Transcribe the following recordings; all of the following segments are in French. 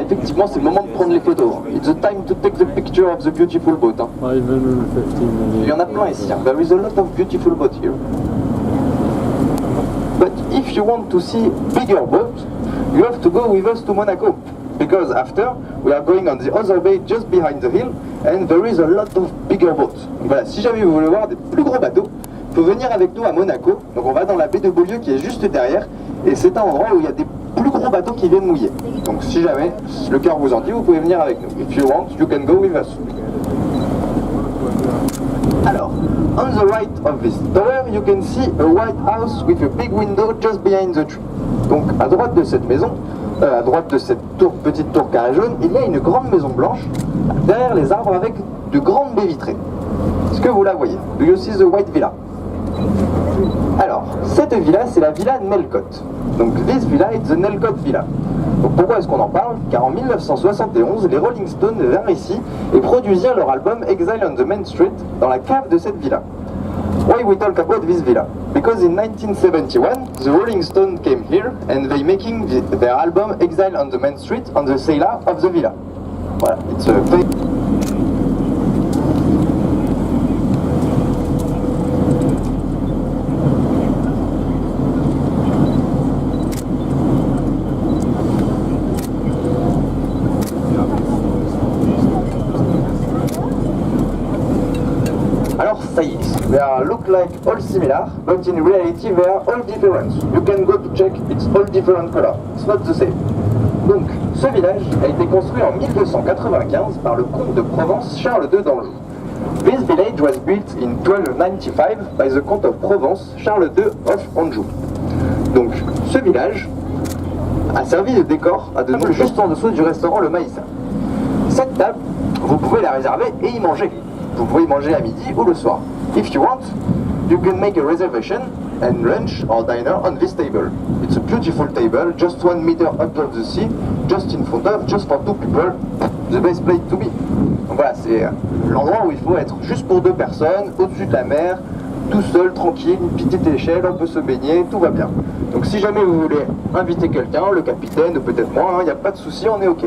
effectivement, c'est le moment de prendre les photos. It's the time to take the picture of the beautiful boat. Hein. Il y en a plein ici. Hein. There is a lot of beautiful boats here. But if you want to see bigger boats, you have to go with us to Monaco. Because after, we are going on the other bay just behind the hill, and there is a lot of bigger boats. Donc voilà, si jamais vous voulez voir des plus gros bateaux, il faut venir avec nous à Monaco. Donc on va dans la baie de Beaulieu qui est juste derrière, et c'est un endroit où il y a des plus gros bateaux qui viennent mouiller. Donc si jamais le cœur vous en dit, vous pouvez venir avec nous. If you want, you can go with us. Alors, on the right of this tower, you can see a white house with a big window just behind the tree. Donc à droite de cette maison, à droite de cette petite tour carré jaune, il y a une grande maison blanche derrière les arbres avec de grandes baies vitrées. Est-ce que vous la voyez? Do you see the white villa? Alors, cette villa, c'est la villa Nelcott. Donc, this villa is the Nelcott villa. Donc, pourquoi est-ce qu'on en parle? Car en 1971, les Rolling Stones vinrent ici et produisirent leur album Exile on the Main Street dans la cave de cette villa. Why we talk about this villa? Because in 1971, the Rolling Stones came here and they making their album Exile on the Main Street on the cellar of the villa. Voilà, it's a They are look like all similar, but in reality they are all different. You can go to check, it's all different color. It's not the same. Donc, ce village a été construit en 1295 par le comte de Provence Charles II d'Anjou. This village was built in 1295 by the Count of Provence Charles II of Anjou. Donc, ce village a servi de décor à de nombreux juste en dessous du restaurant Le Maïssa. Cette table, vous pouvez la réserver et y manger. Vous pouvez y manger à midi ou le soir. If you want, you can make a reservation and lunch or dinner on this table. It's a beautiful table, just 1 meter up of the sea, just in front of, just for 2 people, the best place to be. Donc voilà, c'est l'endroit où il faut être juste pour 2 personnes, au-dessus de la mer, tout seul, tranquille, une petite échelle, on peut se baigner, tout va bien. Donc si jamais vous voulez inviter quelqu'un, le capitaine ou peut-être moi, il n'y a pas de souci, on est ok.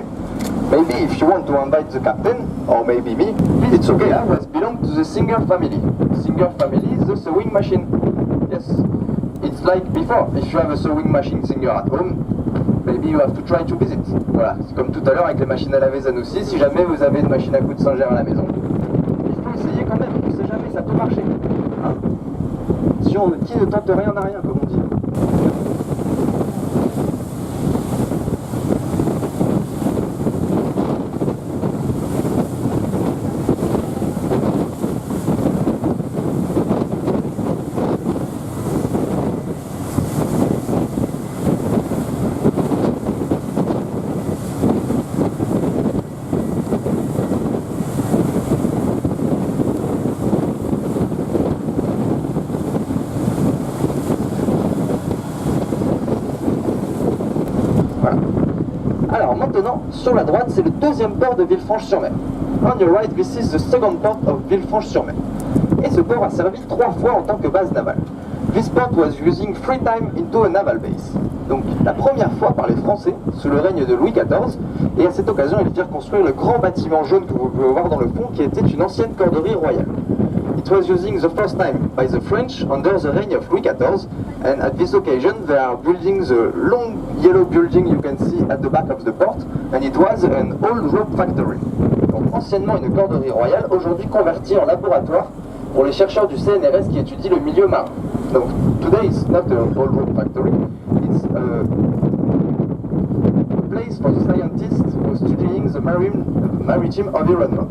Maybe if you want to invite the captain, or maybe me, it's okay. I was belong to the Singer family. Singer family is the sewing machine. Yes. It's like before. If you have a sewing machine Singer at home, maybe you have to try to visit. Voilà. C'est comme tout à l'heure avec les machines à laver Zanussi. Si jamais vous avez une machine à coudre Singer à la maison, il faut essayer quand même. On ne sait jamais, ça peut marcher. Hein? Qui ne tente rien n'a rien, comme on dit. Alors maintenant, sur la droite, c'est le deuxième port de Villefranche-sur-Mer. On your right, this is the second port of Villefranche-sur-Mer. Et ce port a servi 3 fois en tant que base navale. This port was using 3 times into a naval base. Donc la première fois par les Français, sous le règne de Louis XIV, et à cette occasion, ils firent construire le grand bâtiment jaune que vous pouvez voir dans le fond, qui était une ancienne corderie royale. It was using the first time by the French under the reign of Louis XIV, and at this occasion they are building the long yellow building you can see at the back of the port, and it was an old rope factory. Donc anciennement une corderie royale, aujourd'hui convertie en laboratoire pour les chercheurs du CNRS qui étudient le milieu marin. Donc today it's not an old rope factory, it's a place for the scientists who are studying the maritime environment,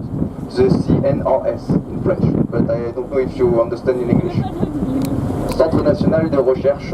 the CNRS in French, but I don't know if you understand in English. Centre national de recherche.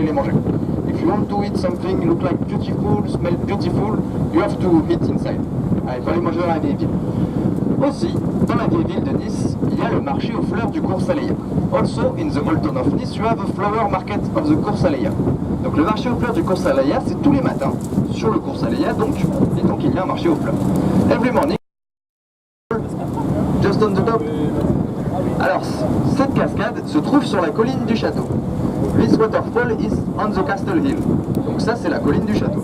les manger. If you want to eat something look like beautiful, smell beautiful, you have to eat inside. Il faut aller manger dans la vieille ville. Aussi, dans la vieille ville de Nice, il y a le marché aux fleurs du cours Saleya. Also, in the old town of Nice, you have a flower market of the cours Saleya. Donc le marché aux fleurs du cours Saleya, c'est tous les matins sur le cours Saleya, donc il y a un marché aux fleurs. Every morning, just on the top. Alors, cette cascade se trouve sur la colline du château. This waterfall is on the castle hill. Donc ça, c'est la colline du château.